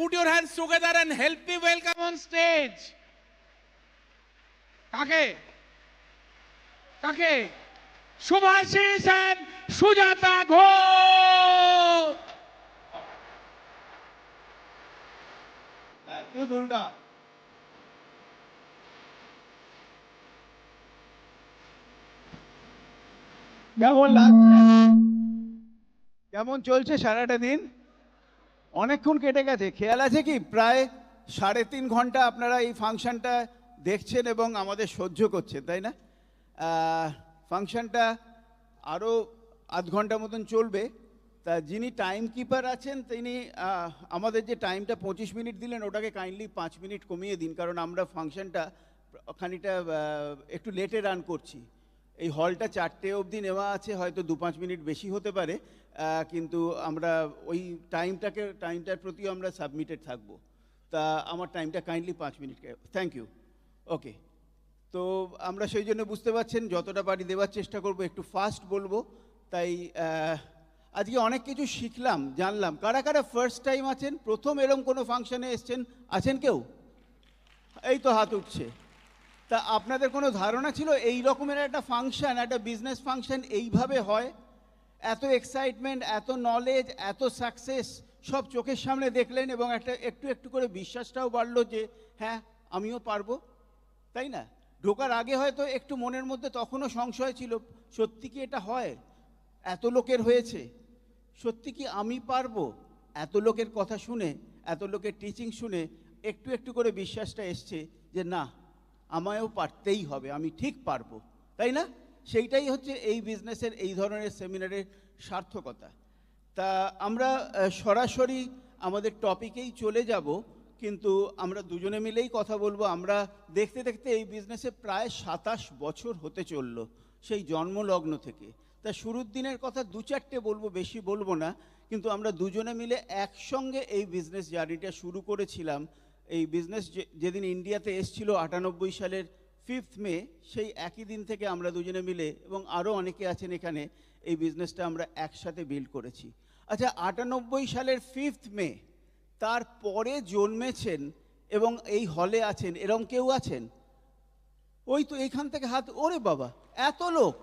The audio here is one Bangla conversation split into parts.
put your hands together and help me welcome on stage. Kake? Subhashish and Sujata Ghosh. Thank you, Durga. কেমন চলছে সারাটা দিন? অনেকক্ষণ কেটে গেছে। খেয়াল আছে কি প্রায় 3.5 ঘন্টা আপনারা এই ফাংশনটা দেখছেন এবং আমাদের সহ্য করছেন, তাই না? ফাংশনটা আরও আধ ঘন্টা মতন চলবে। তা যিনি টাইম কিপার আছেন তিনি আমাদের যে টাইমটা 25 মিনিট দিলেন ওটাকে কাইন্ডলি 5 মিনিট কমিয়ে দিন, কারণ আমরা ফাংশনটা খানিকটা একটু লেটে রান করছি। এই হলটা 4টে অবধি নেওয়া আছে, হয়তো 2-5 মিনিট বেশি হতে পারে, কিন্তু আমরা ওই টাইমটার প্রতিও আমরা সাবমিটেড থাকবো। তা আমার টাইমটা kindly 5 minute. Thank you. Okay, তো আমরা সেই জন্য বুঝতে পারছেন যতটা পারি দেওয়ার চেষ্টা করব, একটু ফাস্ট বলবো। তাই আজকে অনেক কিছু শিখলাম, জানলাম। কারা কারা ফার্স্ট টাইম আছেন, প্রথম এরকম কোনো ফাংশনে এসছেন? আছেন কেউ? এই তো হাত উঠছে। তা আপনাদের কোনো ধারণা ছিল এই রকমের একটা ফাংশন, একটা বিজনেস ফাংশন এইভাবে হয়? এত এক্সাইটমেন্ট, এত নলেজ, এত সাকসেস সব চোখের সামনে দেখলেন এবং একটু একটু করে বিশ্বাসটাও বাড়লো যে হ্যাঁ আমিও পারবো, তাই না? ঢোকার আগে হয়তো একটু মনের মধ্যে তখনও সংশয় ছিল, সত্যি কি এটা হয়? এত লোকের হয়েছে, সত্যি কি আমি পারবো? এত লোকের কথা শুনে, এত লোকের টিচিং শুনে একটু একটু করে বিশ্বাসটা এসছে যে না, আমায়ও পারতেই হবে, আমি ঠিক পারবো, তাই না? সেইটাই হচ্ছে এই বিজনেসের এই ধরনের সেমিনারের সার্থকতা। তা আমরা সরাসরি আমাদের টপিকেই চলে যাব, কিন্তু আমরা দুজনে মিলেই কথা বলবো। আমরা দেখতে দেখতে এই বিজনেসে প্রায় 27 বছর হতে চললো, সেই জন্মলগ্ন থেকে। তা শুরুর দিনের কথা 2-4টে বলবো, বেশি বলবো না। কিন্তু আমরা দুজনে মিলে একসঙ্গে এই বিজনেস জার্নিটা শুরু করেছিলাম। এই বিজনেস যেদিন ইন্ডিয়াতে এসছিল 98 সালের 5th মে, সেই একই দিন থেকে আমরা দুজনে মিলে এবং আরও অনেকে আছেন এখানে, এই বিজনেসটা আমরা একসাথে বিল্ড করেছি। আচ্ছা, 98 সালের 5th মে, তারপরে জন্মেছেন এবং এই হলে আছেন এরকম কেউ আছেন? ওই তো এইখান থেকে হাত, ওরে বাবা এত লোক!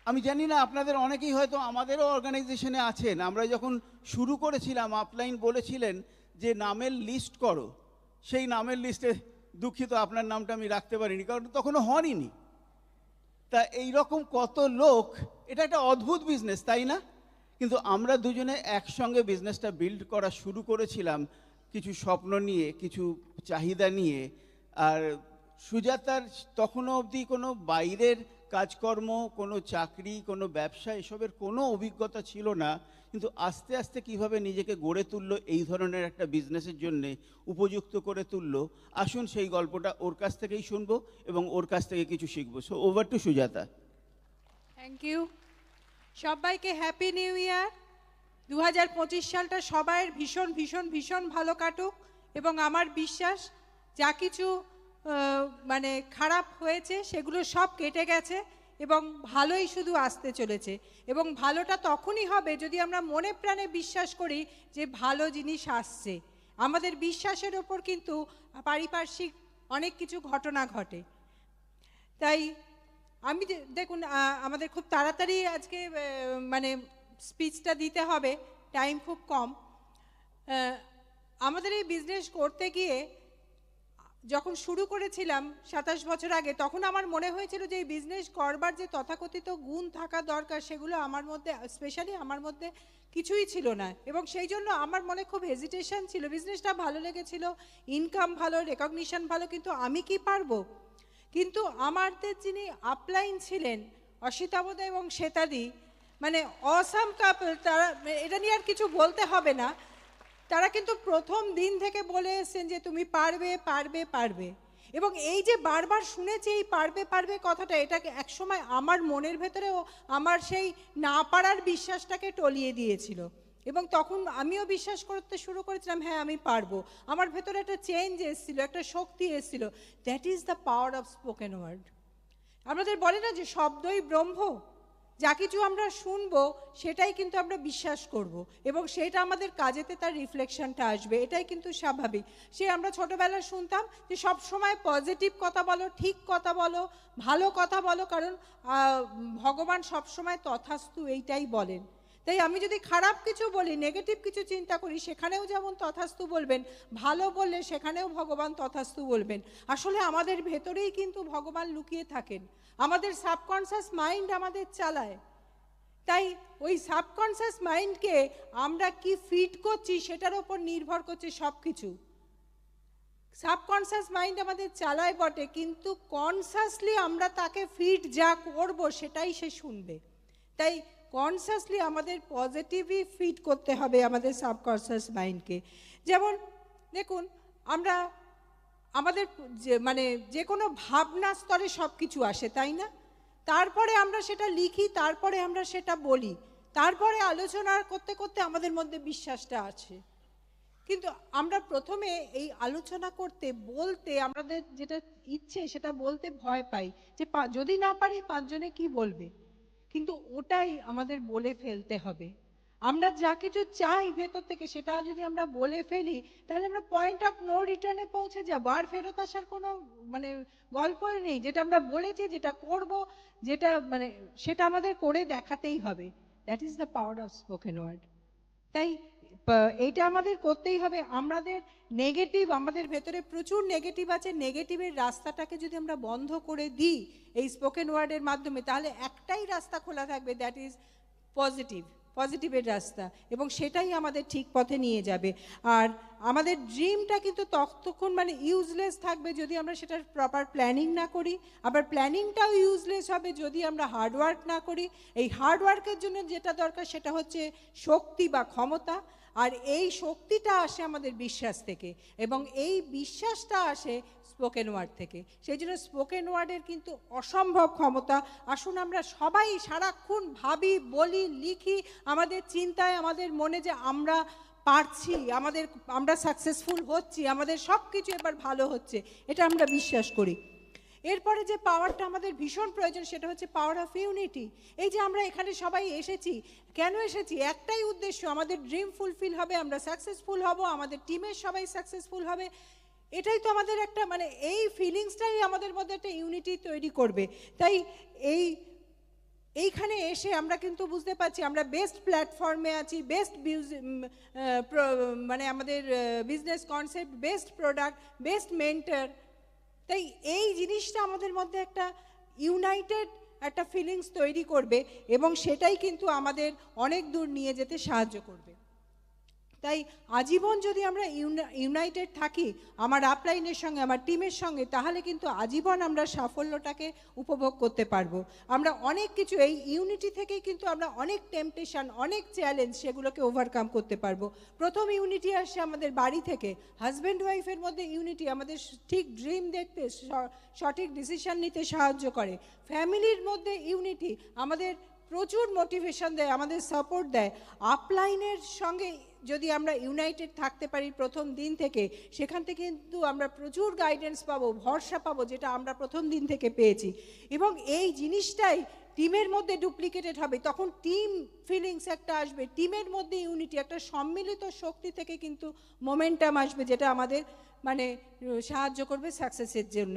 আমি জানি না, আপনাদের অনেকেই হয়তো আমাদেরও অর্গানাইজেশনে আছেন। আমরা যখন শুরু করেছিলাম আপলাইন বলেছিলেন যে নামের লিস্ট করো, সেই নামের লিস্টে দুঃখিত আপনার নামটা আমি রাখতে পারিনি, কারণ তখনও হনইনি। তা এই রকম কত লোক, এটা একটা অদ্ভুত বিজনেস, তাই না? কিন্তু আমরা দুজনে একসঙ্গে বিজনেসটা বিল্ড করা শুরু করেছিলাম কিছু স্বপ্ন নিয়ে, কিছু চাহিদা নিয়ে। আর সুজাতার তখনও অবধি কোনো বাইরের কাজকর্ম, কোনো চাকরি, কোনো ব্যবসা এসবের কোনো অভিজ্ঞতা ছিল না, কিন্তু আস্তে আস্তে কীভাবে নিজেকে গড়ে তুললো, এই ধরনের একটা বিজনেসের জন্যে উপযুক্ত করে তুললো। আসুন সেই গল্পটা ওর কাছ থেকেই শুনবো এবং ওর কাছ থেকে কিছু শিখবো। So over to Sujata. Thank you. সবাইকে হ্যাপি নিউ ইয়ার। 2025 সালটা সবার ভীষণ ভীষণ ভীষণ ভালো কাটুক, এবং আমার বিশ্বাস যা কিছু মানে খারাপ হয়েছে সেগুলো সব কেটে গেছে এবং ভালোই শুধু আসতে চলেছে। এবং ভালোটা তখনই হবে যদি আমরা মনে প্রাণে বিশ্বাস করি যে ভালো জিনিস আসছে। আমাদের বিশ্বাসের ওপর কিন্তু পারিপার্শ্বিক অনেক কিছু ঘটনা ঘটে। তাই আমি দেখুন, আমাদের খুব তাড়াতাড়ি আজকে মানে স্পিচটা দিতে হবে, টাইম খুব কম। আমাদের এই বিজনেস করতে গিয়ে যখন শুরু করেছিলাম 27 বছর আগে, তখন আমার মনে হয়েছিল যে এই বিজনেস করবার যে তথাকথিত গুণ থাকা দরকার সেগুলো আমার মধ্যে, স্পেশালি আমার মধ্যে কিছুই ছিল না, এবং সেই জন্য আমার মনে খুব হেজিটেশন ছিল। বিজনেসটা ভালো লেগেছিল, ইনকাম ভালো, রেকগনিশন ভালো, কিন্তু আমি কি পারবো? কিন্তু আমাদের যিনি আপলাইন ছিলেন অসিতাবদা এবং শ্বেতাদি, মানে অসাম কাপল, তারা এটা নিয়ে আর কিছু বলতে হবে না। তারা কিন্তু প্রথম দিন থেকে বলে এসছেন যে তুমি পারবে পারবে পারবে, এবং এই যে বারবার শুনেছি এই পারবে পারবে কথাটা, এটাকে একসময় আমার মনের ভেতরেও আমার সেই না পারার বিশ্বাসটাকে টলিয়ে দিয়েছিল, এবং তখন আমিও বিশ্বাস করতে শুরু করেছিলাম হ্যাঁ আমি পারবো। আমার ভেতরে একটা চেঞ্জ এসেছিল, একটা শক্তি এসেছিল। That is the power of spoken word. আমাদের বলে না যে শব্দই ব্রহ্ম, যা কিছু আমরা শুনবো সেটাই কিন্তু আমরা বিশ্বাস করব এবং সেটা আমাদের কাজেতে তার রিফ্লেকশনটা আসবে, এটাই কিন্তু স্বাভাবিক। সে আমরা ছোটোবেলায় শুনতাম যে সব সময় পজিটিভ কথা বলো, ঠিক কথা বলো, ভালো কথা বলো, কারণ ভগবান সব সময় তথাস্তু এইটাই বলেন। তাই আমি যদি খারাপ কিছু বলি, নেগেটিভ কিছু চিন্তা করি, সেখানেও যেমন তথাস্তু বলবেন, ভালো বললে সেখানেও ভগবান তথাস্তু বলবেন। আসলে আমাদের ভেতরেই কিন্তু ভগবান লুকিয়ে থাকেন, আমাদের সাবকনসিয়াস মাইন্ড আমাদের চালায়। তাই ওই সাবকনসিয়াস মাইন্ডকে আমরা কি ফিড করছি সেটার ওপর নির্ভর করছে সব কিছু। সাবকনসিয়াস মাইন্ড আমাদের চালায় বটে, কিন্তু কনসাসলি আমরা তাকে ফিড যা করব সেটাই সে শুনবে। তাই কনসাসলি আমাদের পজিটিভই ফিড করতে হবে আমাদের সাবকনসিয়াস মাইন্ডকে। যেমন দেখুন, আমরা আমাদের মানে যে কোনো ভাবনা স্তরে সব কিছু আসে, তাই না? তারপরে আমরা সেটা লিখি, তারপরে আমরা সেটা বলি, তারপরে আলোচনা করতে করতে আমাদের মধ্যে বিশ্বাসটা আছে। কিন্তু আমরা প্রথমে এই আলোচনা করতে বলতে আমাদের যেটা ইচ্ছে সেটা বলতে ভয় পাই, যে যদি না পারি পাঁচজনে কি বলবে, কিন্তু ওটাই আমাদের বলে ফেলতে হবে। আমরা যা কিছু চাই ভেতর থেকে সেটা যদি আমরা বলে ফেলি, তাহলে আমরা পয়েন্ট অফ নো রিটার্নে পৌঁছে যাবো, আর ফেরত আসার কোনো মানে গল্পই নেই। যেটা আমরা বলেছি, যেটা করব, যেটা মানে সেটা আমাদের করে দেখাতেই হবে। That is the power of spoken word. তাই এইটা আমাদের করতেই হবে। আমাদের নেগেটিভ, আমাদের ভেতরে প্রচুর নেগেটিভ আছে, নেগেটিভের রাস্তাটাকে যদি আমরা বন্ধ করে দিই এই স্পোকেন ওয়ার্ডের মাধ্যমে, তাহলে একটাই রাস্তা খোলা থাকবে, দ্যাট ইজ পজিটিভের রাস্তা, এবং সেটাই আমাদের ঠিক পথে নিয়ে যাবে। আর আমাদের ড্রিমটা কিন্তু ততক্ষণ মানে ইউজলেস থাকবে যদি আমরা সেটার প্রপার প্ল্যানিং না করি, আবার প্ল্যানিংটাও ইউজলেস হবে যদি আমরা হার্ডওয়ার্ক না করি। এই হার্ডওয়ার্কের জন্য যেটা দরকার সেটা হচ্ছে শক্তি বা ক্ষমতা, আর এই শক্তিটা আসে আমাদের বিশ্বাস থেকে, এবং এই বিশ্বাসটা আসে স্পোকেন ওয়ার্ড থেকে। সেই জন্য স্পোকেন ওয়ার্ডের কিন্তু অসম্ভব ক্ষমতা। আসুন আমরা সবাই সারাক্ষণ ভাবি, বলি, লিখি আমাদের চিন্তায়, আমাদের মনে, যে আমরা পারছি, আমরা সাকসেসফুল হচ্ছি, আমাদের সব কিছু এবার ভালো হচ্ছে, এটা আমরা বিশ্বাস করি। এরপরে যে পাওয়ারটা আমাদের ভীষণ প্রয়োজন সেটা হচ্ছে পাওয়ার অফ ইউনিটি। এই যে আমরা এখানে সবাই এসেছি, কেন এসেছি? একটাই উদ্দেশ্য, আমাদের ড্রিম ফুলফিল হবে, আমরা সাকসেসফুল হব, আমাদের টিমের সবাই সাকসেসফুল হবে। এটাই তো আমাদের একটা মানে এই ফিলিংসটাই আমাদের মধ্যে একটা ইউনিটি তৈরি করবে। তাই এইখানে এসে আমরা কিন্তু বুঝতে পারছি আমরা বেস্ট প্ল্যাটফর্মে আছি, বেস্ট মানে আমাদের business concept, best product, best mentor. তাই এই জিনিসটা আমাদের মধ্যে একটা ইউনাইটেড একটা ফিলিংস তৈরি করবে, এবং সেটাই কিন্তু আমাদের অনেক দূর নিয়ে যেতে সাহায্য করবে। তাই আজীবন যদি আমরা ইউনাইটেড থাকি আমার আপলাইনের সঙ্গে, আমার টিমের সঙ্গে, তাহলে কিন্তু আজীবন আমরা সাফল্যটাকে উপভোগ করতে পারবো। আমরা অনেক কিছু এই ইউনিটি থেকেই কিন্তু আমরা অনেক টেম্পটেশন, অনেক চ্যালেঞ্জ, সেগুলোকে ওভারকাম করতে পারবো। প্রথম ইউনিটি আসে আমাদের বাড়ি থেকে, হাজব্যান্ড ওয়াইফের মধ্যে ইউনিটি আমাদের ঠিক ড্রিম দেখতে, সঠিক ডিসিশন নিতে সাহায্য করে। ফ্যামিলির মধ্যে ইউনিটি আমাদের প্রচুর মোটিভেশন দেয়, আমাদের সাপোর্ট দেয়। আপলাইনের সঙ্গে যদি আমরা ইউনাইটেড থাকতে পারি প্রথম দিন থেকে, সেখান থেকে কিন্তু আমরা প্রচুর গাইডেন্স পাবো, ভরসা পাবো, যেটা আমরা প্রথম দিন থেকে পেয়েছি। এবং এই জিনিসটাই টিমের মধ্যে ডুপ্লিকেটেড হবে, তখন টিম ফিলিংস একটা আসবে, টিমের মধ্যে ইউনিটি, একটা সম্মিলিত শক্তি থেকে কিন্তু মোমেন্টাম আসবে, যেটা আমাদের মানে সাহায্য করবে সাকসেসের জন্য।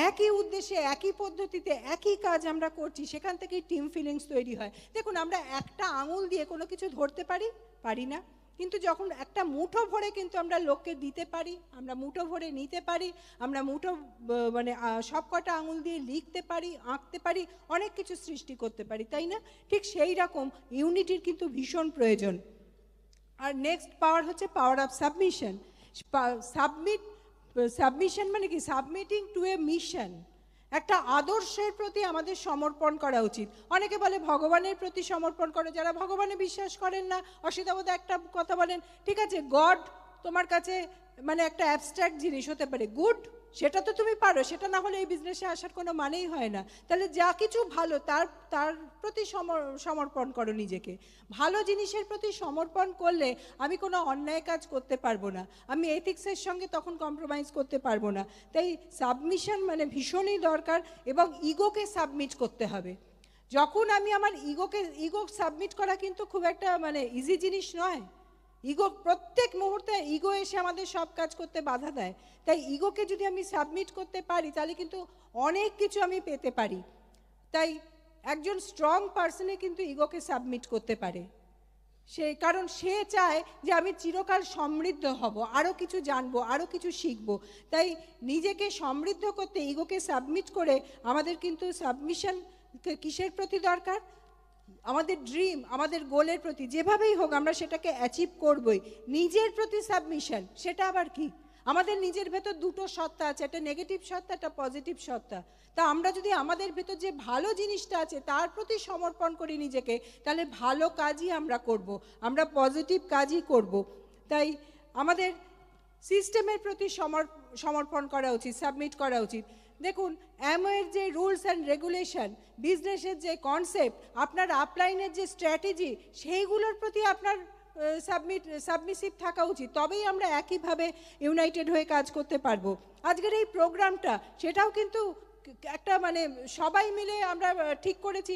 একই উদ্দেশ্যে, একই পদ্ধতিতে একই কাজ আমরা করছি, সেখান থেকেই টিম ফিলিংস তৈরি হয়। দেখুন, আমরা একটা আঙুল দিয়ে কোনো কিছু ধরতে পারি না, কিন্তু যখন একটা মুঠো ভরে কিন্তু আমরা লোককে দিতে পারি, আমরা মুঠো ভরে নিতে পারি, আমরা মুঠো মানে সব কটা আঙুল দিয়ে লিখতে পারি, আঁকতে পারি, অনেক কিছু সৃষ্টি করতে পারি, তাই না? ঠিক সেই রকম ইউনিটির কিন্তু ভীষণ প্রয়োজন। আর নেক্সট পাওয়ার হচ্ছে পাওয়ার অফ সাবমিশন। সাবমিশন মানে কি? সাবমিটিং টু এ মিশন, একটা আদর্শের প্রতি আমাদের সমর্পণ করা উচিত। অনেকে বলে ভগবানের প্রতি সমর্পণ করো, যারা ভগবানে বিশ্বাস করেন না, অসিতাবোধ একটা কথা বলেন, ঠিক আছে গড তোমার কাছে মানে একটা অ্যাবস্ট্রাক্ট জিনিস হতে পারে, গুড সেটা তো তুমি পারো, সেটা না হলে এই বিজনেসে আসার কোনো মানেই হয় না। তাহলে যা কিছু ভালো তার প্রতি সমর্পণ করো নিজেকে। ভালো জিনিসের প্রতি সমর্পণ করলে আমি কোনো অন্যায় কাজ করতে পারবো না, আমি এথিক্সের সঙ্গে তখন কম্প্রোমাইজ করতে পারবো না। তাই সাবমিশন মানে ভীষণই দরকার, এবং ইগোকে সাবমিট করতে হবে। যখন আমি আমার ইগো সাবমিট করা কিন্তু খুব একটা মানে ইজি জিনিস নয়। ইগো প্রত্যেক মুহূর্তে ইগো এসে আমাদের সব কাজ করতে বাধা দেয়। তাই ইগোকে যদি আমি সাবমিট করতে পারি তাহলে কিন্তু অনেক কিছু আমি পেতে পারি। তাই একজন স্ট্রং পার্সনে কিন্তু ইগোকে সাবমিট করতে পারে, কারণ সে চায় যে আমি চিরকাল সমৃদ্ধ হব, আরও কিছু জানবো, আরও কিছু শিখবো। তাই নিজেকে সমৃদ্ধ করতে ইগোকে সাবমিট করে আমাদের কিন্তু সাবমিশন কিসের প্রতি দরকার? আমাদের ড্রিম, আমাদের গোলের প্রতি, যেভাবেই হোক আমরা সেটাকে অ্যাচিভ করবই। নিজের প্রতি সাবমিশন, সেটা আবার কি? আমাদের নিজের ভেতর দুটো সত্তা আছে, একটা নেগেটিভ সত্তা, একটা পজিটিভ সত্তা। তা আমরা যদি আমাদের ভেতর যে ভালো জিনিসটা আছে তার প্রতি সমর্পণ করি নিজেকে, তাহলে ভালো কাজই আমরা করব, আমরা পজিটিভ কাজই করব। তাই আমাদের সিস্টেমের প্রতি সমর্পণ করা উচিত, সাবমিট করা উচিত। দেখুন, অ্যামওয়ের যে রুলস অ্যান্ড রেগুলেশন, বিজনেসের যে কনসেপ্ট, আপনার আপলাইনের যে স্ট্র্যাটেজি, সেইগুলোর প্রতি আপনার সাবমিসিভ থাকা উচিত। তবেই আমরা একইভাবে ইউনাইটেড হয়ে কাজ করতে পারবো। আজকের এই প্রোগ্রামটা সেটাও কিন্তু একটা মানে সবাই মিলে আমরা ঠিক করেছি,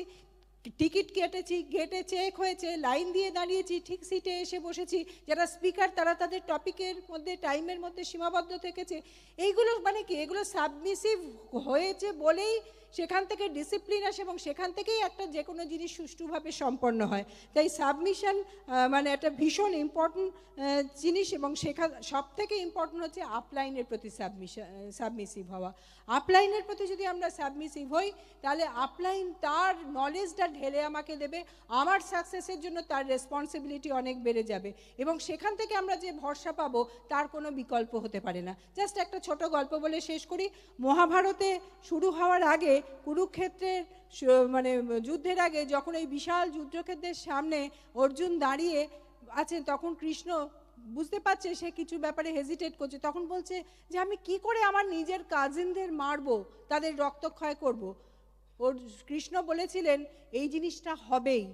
টিকিট কেটেছি, গেটে চেক হয়েছে, লাইন দিয়ে দাঁড়িয়েছি, ঠিক সিটে এসে বসেছি। যারা স্পিকার তারা তাদের টপিকের মধ্যে, টাইমের মধ্যে সীমাবদ্ধ থেকেছে। এইগুলো মানে কি, এগুলো সাবমিসিভ হয়েছে বলেই সেখান থেকে ডিসিপ্লিন আসে এবং সেখান থেকেই একটা যে কোনো জিনিস সুষ্ঠুভাবে সম্পন্ন হয়। তাই সাবমিশন মানে একটা ভীষণ ইম্পর্টেন্ট জিনিস, এবং সব থেকে ইম্পর্টেন্ট হচ্ছে আপলাইনের প্রতি সাবমিসিভ হওয়া। আপলাইনের প্রতি যদি আমরা সাবমিসিভ হই তাহলে আপলাইন তার নলেজটা ঢেলে আমাকে দেবে, আমার সাকসেসের জন্য তার রেসপন্সিবিলিটি অনেক বেড়ে যাবে, এবং সেখান থেকে আমরা যে ভরসা পাবো তার কোনো বিকল্প হতে পারে না। জাস্ট একটা ছোট গল্প বলে শেষ করি। মহাভারতে শুরু হওয়ার আগে, কুরুক্ষেত্রের মানে যুদ্ধের আগে, যখন এই বিশাল যুদ্ধক্ষেত্রের সামনে অর্জুন দাঁড়িয়ে আছেন, তখন কৃষ্ণ বুঝতে পারছে সে কিছু ব্যাপারে হেজিটেট করছে। তখন বলছে যে আমি কি করে আমার নিজের কাজিনদের মারবো, তাদের রক্তক্ষয় করব। ওর কৃষ্ণ বলেছিলেন এই জিনিসটা হবেই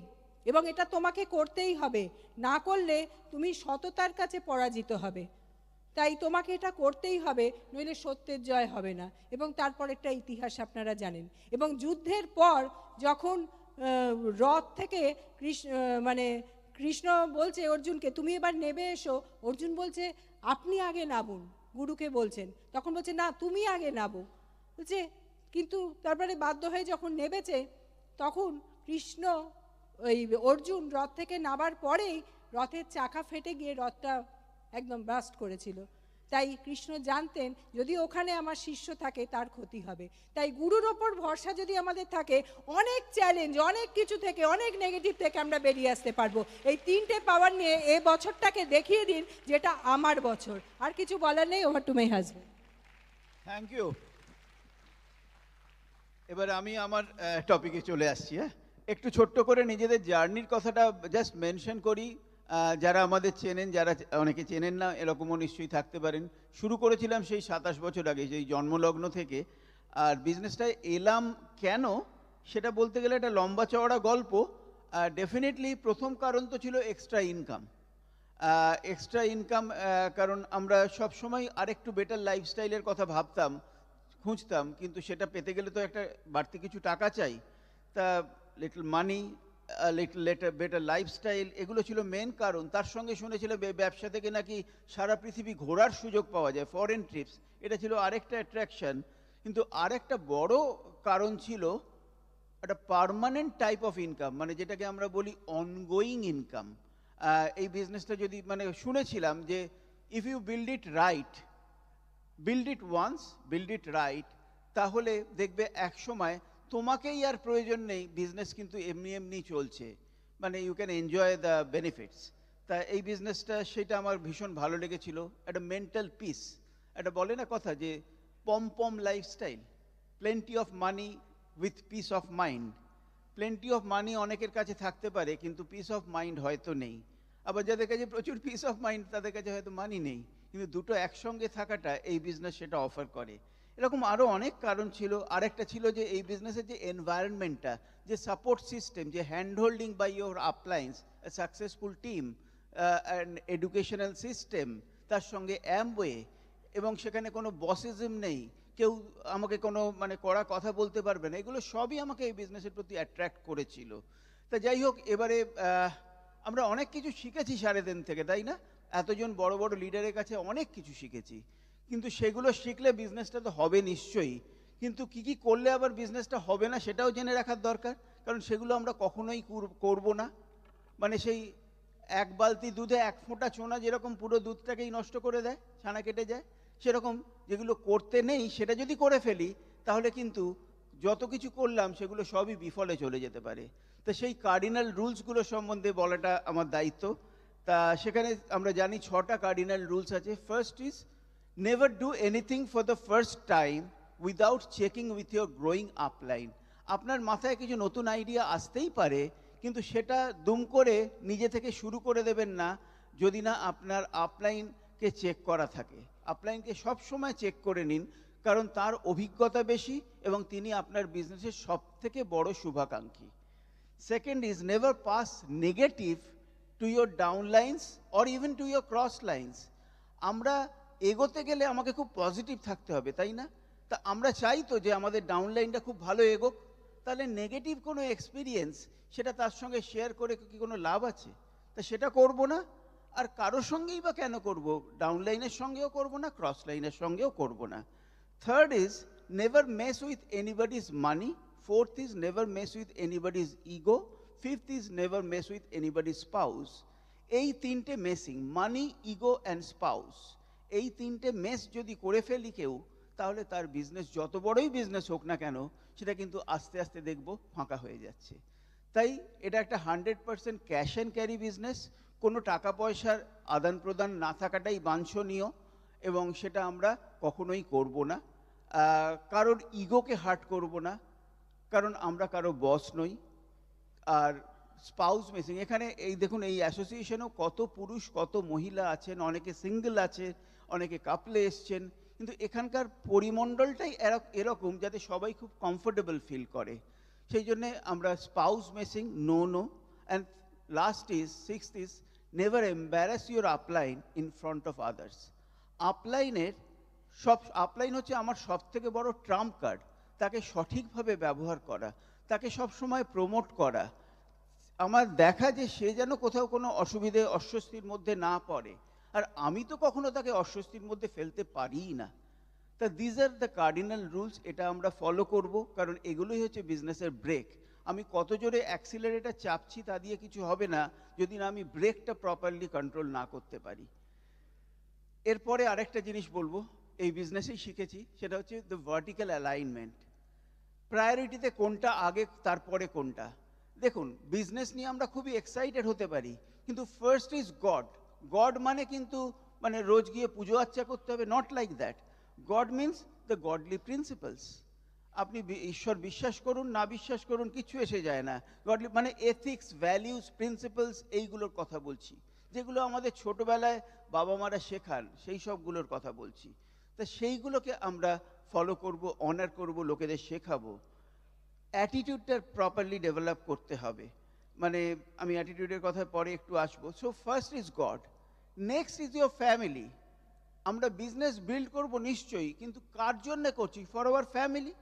এবং এটা তোমাকে করতেই হবে, না করলে তুমি সততার কাছে পরাজিত হবে। তাই তোমাকে এটা করতেই হবে, নইলে সত্যের জয় হবে না। এবং তারপর একটা ইতিহাস আপনারা জানেন। এবং যুদ্ধের পর যখন রথ থেকে কৃষ্ণ বলছে অর্জুনকে তুমি এবার নেমে এসো, অর্জুন বলছে আপনি আগে নামুন, গুরুকে বলছেন। তখন বলছে না, তুমি আগে নামো। বলছে কিন্তু তারপরে বাধ্য হয়ে যখন নেমেছে, তখন কৃষ্ণ অর্জুন রথ থেকে নামার পরেই রথের চাকা ফেটে গিয়ে রথটা একদম বাস্ট করেছিল। তাই কৃষ্ণ জানতেন যদি ওখানে আমার শিষ্য থাকে তার ক্ষতি হবে। তাই গুরুর ওপর ভরসা যদি আমাদের থাকে, অনেক চ্যালেঞ্জ, অনেক কিছু থেকে, অনেক নেগেটিভ থেকে আমরা বেরিয়ে আসতে পারবো। এই তিনটে পাওয়ার নিয়ে এই বছরটাকে দেখিয়ে দিন যেটা আমার বছর। আর কিছু বলার নেই। Over to my husband. Thank you. এবার আমি আমার টপিকে চলে আসছি। একটু ছোট্ট করে নিজেদের জার্নির কথাটা জাস্ট মেনশন করি। যারা আমাদের চেনেন, যারা অনেকে চেনেন না, এরকমও নিশ্চয়ই থাকতে পারেন। শুরু করেছিলাম সেই 27 বছর আগে, সেই জন্মলগ্ন থেকে। আর বিজনেসটায় এলাম কেন সেটা বলতে গেলে একটা লম্বা চওড়া গল্প। ডেফিনেটলি প্রথম কারণ তো ছিল এক্সট্রা ইনকাম। কারণ আমরা সবসময় আরেকটু বেটার লাইফস্টাইলের কথা ভাবতাম, খুঁজতাম, কিন্তু সেটা পেতে গেলে তো একটা বাড়তি কিছু টাকা চাই। তা লিটল মানি, বেটার লাইফস্টাইল, এগুলো ছিল মেন কারণ। তার সঙ্গে শুনেছিল ব্যবসা থেকে নাকি সারা পৃথিবী ঘোরার সুযোগ পাওয়া যায়, ফরেন ট্রিপস, এটা ছিল আরেকটা অ্যাট্রাকশন। কিন্তু আরেকটা বড় কারণ ছিল একটা পার্মানেন্ট টাইপ অফ ইনকাম, মানে যেটাকে আমরা বলি অনগোয়িং ইনকাম। এই বিজনেসটা যদি মানে শুনেছিলাম যে if you build it right, build it once, build it right, তাহলে দেখবে এক সময় তোমাকেই আর প্রয়োজন নেই, বিজনেস কিন্তু এমনি এমনি চলছে, মানে you can enjoy the benefits. তা এই বিজনেসটা সেটা আমার ভীষণ ভালো লেগেছিল। একটা মেন্টাল পিস, একটা বলে না কথা যে পম lifestyle, plenty of money with peace of mind. Plenty of money অনেকের কাছে থাকতে পারে, কিন্তু পিস অফ মাইন্ড হয়তো নেই। আবার যাদের কাছে প্রচুর পিস অফ মাইন্ড, তাদের কাছে হয়তো মানি নেই, কিন্তু দুটো একসঙ্গে থাকাটা এই বিজনেস সেটা অফার করে। এরকম আরও অনেক কারণ ছিল। আরেকটা ছিল যে এই বিজনেসের যে এনভায়রনমেন্টটা, যে সাপোর্ট সিস্টেম, যে hand holding by your uplines, successful team, and educational system, তার সঙ্গে অ্যামওয়ে, এবং সেখানে কোনো বসিজম নেই, কেউ আমাকে কোনো মানে কড়া কথা বলতে পারবে না, এগুলো সবই আমাকে এই বিজনেসের প্রতি অ্যাট্রাক্ট করেছিল। তা যাই হোক, এবারে আমরা অনেক কিছু শিখেছি 3.5 থেকে, তাই না? এতজন বড় বড় লিডারের কাছে অনেক কিছু শিখেছি, কিন্তু সেগুলো শিখলে বিজনেসটা তো হবে নিশ্চয়ই, কিন্তু কি কি করলে আবার বিজনেসটা হবে না সেটাও জেনে রাখার দরকার, কারণ সেগুলো আমরা কখনোই করব না। মানে সেই এক বালতি দুধে এক ফোঁটা চোনা যেরকম পুরো দুধটাকেই নষ্ট করে দেয়, ছানা কেটে যায়, সেরকম যেগুলো করতে নেই সেটা যদি করে ফেলি তাহলে কিন্তু যত কিছু করলাম সেগুলো সবই বিফলে চলে যেতে পারে। তো সেই কার্ডিনাল রুলসগুলো সম্বন্ধে বলাটা আমার দায়িত্ব। তা সেখানে আমরা জানি 6টা কার্ডিনাল রুলস আছে। First is never do anything for the first time without checking with your growing upline. আপনার মাথায় কিছু নতুন আইডিয়া আসতেই পারে, কিন্তু সেটা দুম করে নিজে থেকে শুরু করে দেবেন না যদি না আপনার আপলাইনকে চেক করা থাকে। আপলাইনকে সবসময় চেক করে নিন, কারণ তার অভিজ্ঞতা বেশি এবং তিনি আপনার বিজনেসের সব থেকে বড় শুভাকাঙ্ক্ষী। Second is never pass negative to your downlines or even to your cross lines. আমরা এগোতে গেলে আমাকে খুব পজিটিভ থাকতে হবে, তাই না? তা আমরা চাই তো যে আমাদের ডাউনলাইনটা খুব ভালো এগোক, তাহলে নেগেটিভ কোনো এক্সপিরিয়েন্স সেটা তার সঙ্গে শেয়ার করে কি কোনো লাভ আছে? তা সেটা করব না। আর কারোর সঙ্গেই বা কেন করব? ডাউনলাইনের সঙ্গেও করব না, ক্রস লাইনের সঙ্গেও করব না। Third is never mess with anybody's money. Fourth is never mess with anybody's ego. Fifth is never mess with anybody's spouse. এই তিনটে messing, money, ego and spouse, এই তিনটে মেস যদি করে ফেলি কেউ, তাহলে তার বিজনেস যত বড়ই বিজনেস হোক না কেন সেটা কিন্তু আস্তে আস্তে দেখব ফাঁকা হয়ে যাচ্ছে। তাই এটা একটা 100% ক্যাশ অ্যান্ড ক্যারি বিজনেস। কোনো টাকা পয়সার আদান প্রদান না থাকাটাই বাঞ্ছনীয় এবং সেটা আমরা কখনোই করব না। কারোর ইগোকে হার্ট করব না, কারণ আমরা কারো বস নই। আর স্পাউস মেসিং, এখানে এই দেখুন এই অ্যাসোসিয়েশনেও কত পুরুষ কত মহিলা আছেন, অনেকে সিঙ্গেল আছে, অনেকে কাপলে এসছেন, কিন্তু এখানকার পরিমণ্ডলটাই এরকম যাতে সবাই খুব কমফোর্টেবল ফিল করে। সেই জন্যে আমরা spouse messing no no. And last is sixth is never embarrass your upline in front of others. Upline হচ্ছে আমার সব থেকে বড় ট্রাম্প কার্ড। তাকে সঠিকভাবে ব্যবহার করা, তাকে সবসময় প্রমোট করা, আমার দেখা যে সে যেন কোথাও কোনো অসুবিধে অস্বস্তির মধ্যে না পড়ে, আর আমি তো কখনো তাকে অস্বস্তির মধ্যে ফেলতে পারি না। তা these are the cardinal rules, এটা আমরা ফলো করব, কারণ এগুলোই হচ্ছে বিজনেসের ব্রেক। আমি কত জোরে অ্যাক্সিলারেটর চাপছি তা দিয়ে কিছু হবে না যদি না আমি ব্রেকটা প্রপারলি কন্ট্রোল না করতে পারি। এরপরে আরেকটা জিনিস বলবো, এই বিজনেসেই শিখেছি, সেটা হচ্ছে দ্য ভার্টিক্যাল অ্যালাইনমেন্ট। প্রায়োরিটিতে কোনটা আগে তারপরে কোনটা। দেখুন, বিজনেস নিয়ে আমরা খুবই এক্সাইটেড হতে পারি, কিন্তু ফার্স্ট ইজ গড। গড মানে কিন্তু মানে রোজ গিয়ে পুজো আর্চা করতে হবে, not like that. God means the godly principles. আপনি ঈশ্বর বিশ্বাস করুন না বিশ্বাস করুন কিচ্ছু এসে যায় না। গডলি মানে এথিক্স, ভ্যালিউস, প্রিন্সিপালস, এইগুলোর কথা বলছি, যেগুলো আমাদের ছোটবেলায় বাবা মারা শেখান, সেই সবগুলোর কথা বলছি। তা সেইগুলোকে আমরা ফলো করব, অনার করব, লোকেদের শেখাবো। অ্যাটিটিউডটা প্রপারলি ডেভেলপ করতে হবে, মানে আমি অ্যাটিটিউডের কথা পরে একটু আসবো। So first is god, next is your family. আমরা বিজনেস বিল্ড করব নিশ্চয়ই, কিন্তু কার জন্য করছি? For our family.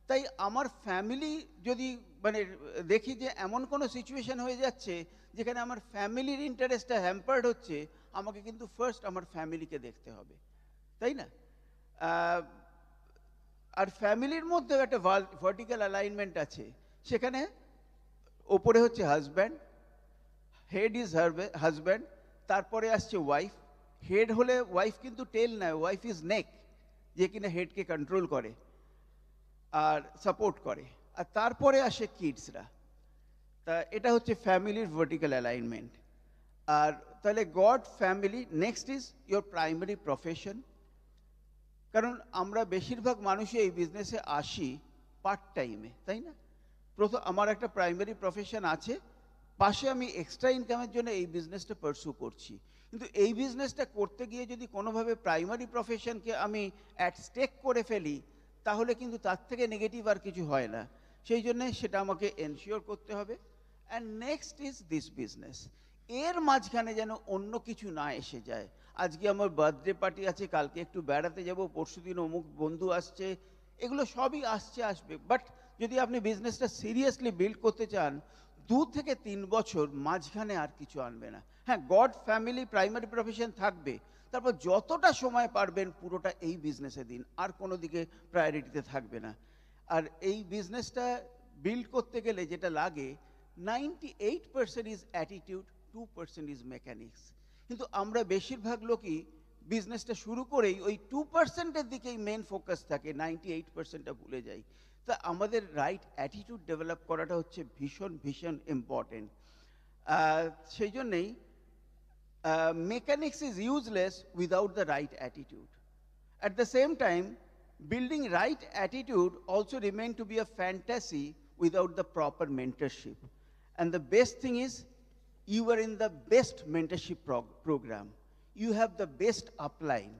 তাই আমার ফ্যামিলি যদি মানে দেখি যে এমন কোনো সিচুয়েশন হয়ে যাচ্ছে যেখানে আমার ফ্যামিলির ইন্টারেস্টটা হ্যাম্পার্ড হচ্ছে, আমাকে কিন্তু ফার্স্ট আমার ফ্যামিলিকে দেখতে হবে, তাই না? আর ফ্যামিলির মধ্যেও একটা ভার্টিক্যাল অ্যালাইনমেন্ট আছে। সেখানে ওপরে হচ্ছে হাজব্যান্ড, হেড ইজ হাজব্যান্ড, তারপরে আসছে ওয়াইফ। হেড হলে ওয়াইফ কিন্তু টেল নয়, ওয়াইফ ইজ নেক, যে কিনা হেডকে কন্ট্রোল করে আর সাপোর্ট করে। আর তারপরে আসে কিডসরা। তা এটা হচ্ছে ফ্যামিলির ভার্টিক্যাল অ্যালাইনমেন্ট। আর তাহলে God, family, next is your primary profession. কারণ আমরা বেশিরভাগ মানুষই এই বিজনেসে আসি পার্ট টাইমে, তাই না? প্রথম আমার একটা প্রাইমারি প্রফেশন আছে, পাশে আমি এক্সট্রা ইনকামের জন্য এই বিজনেসটা পারসু করছি। কিন্তু এই বিজনেসটা করতে গিয়ে যদি কোনোভাবে প্রাইমারি প্রফেশনকে আমি অ্যাট স্টেক করে ফেলি, তাহলে কিন্তু তার থেকে নেগেটিভ আর কিছু হয় না। সেই জন্যে সেটা আমাকে এনশিওর করতে হবে। And next is this business. এর মাঝখানে যেন অন্য কিছু না এসে যায়। আজকে আমার বার্থডে পার্টি আছে, কালকে একটু বেড়াতে যাব, পরশুদিন অমুক বন্ধু আসছে, এগুলো সবই আসবে। বাট যদি আপনি বিজনেসটা সিরিয়াসলি বিল্ড করতে চান, 2 থেকে 3 বছর মাঝখানে আর কিছু আনবে না। হ্যাঁ, গড, ফ্যামিলি, প্রাইমারি প্রফেশন থাকবে, তারপর যতটা সময় পারবেন পুরোটা এই বিজনেসে দিন, আর কোনো দিকে প্রায়োরিটিতে থাকবে না। আর এই বিজনেসটা বিল্ড করতে গেলে যেটা লাগে, 98% ইজ অ্যাটিটিউড, 2% ইজ মেকানিক্স। কিন্তু আমরা বেশিরভাগ লোকই বিজনেসটা শুরু করেই ওই 2%-এর দিকেই মেন ফোকাস থাকে, 98%টা ভুলে যাই। তা আমাদের রাইট অ্যাটিটিউড ডেভেলপ করাটা হচ্ছে ভীষণ ভীষণ ইম্পর্টেন্ট। সেই জন্যেই mechanics is useless without the right attitude. At the same time, building right attitude also remain to be a fantasy without the proper mentorship. And the best thing is, you are in the best mentorship program. You have the best upline.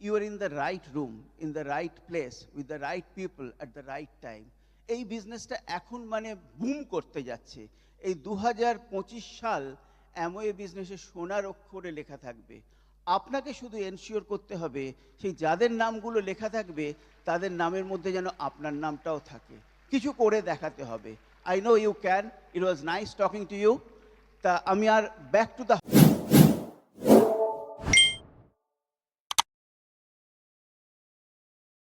You are in the right room, in the right place, with the right people at the right time. এই বিজনেসটা এখন মানে বুম করতে যাচ্ছে। এই 2025 সাল অ্যামওয়ে বিজনেসে সোনার অক্ষরে লেখা থাকবে। আপনাকে শুধু এনশিওর করতে হবে সেই যাদের নামগুলো লেখা থাকবে তাদের নামের মধ্যে যেন আপনার নামটাও থাকে। কিছু করে দেখাতে হবে। I know you can. It was nice talking to you. তা আমি আর ব্যাক টু দ্য